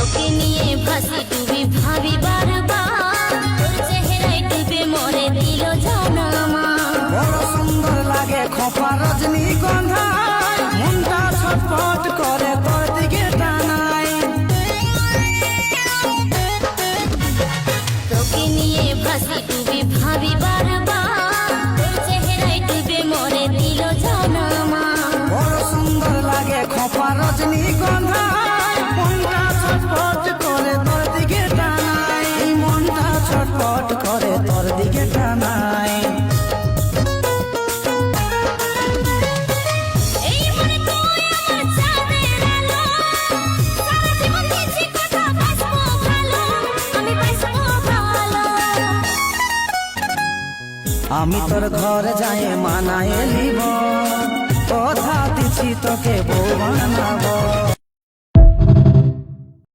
তোকে নিয়ে ভাসি ডুবি ভাবি বারবার, তোর চেহারায় ডুবে মরে দিল জানামা। বড় সুন্দর লাগে খোপা রজনীগন্ধা, মনটা ছটফট করে তোর দিকে টানাই। তোকে নিয়ে ভাসি ডুবি ভাবি বারবার, তোর চেহারায় ডুবে মরে দিল জানামা। বড় সুন্দর লাগে খোপা রজনীগন্ধা, মনটা ছটফট করে তোর দিকে টানাই। মনটা ছটফট করে তোর দিকে টানাই। এই মনে তুই আমার চাঁদের আলো, সারা জীবন কিছু কথা বাঁচবো ভালো, আমি বাঁচবো ভালো। আমি তোর ঘরে যাই মানায় লিব, কথা দিছি তোকে বউ বানাবো।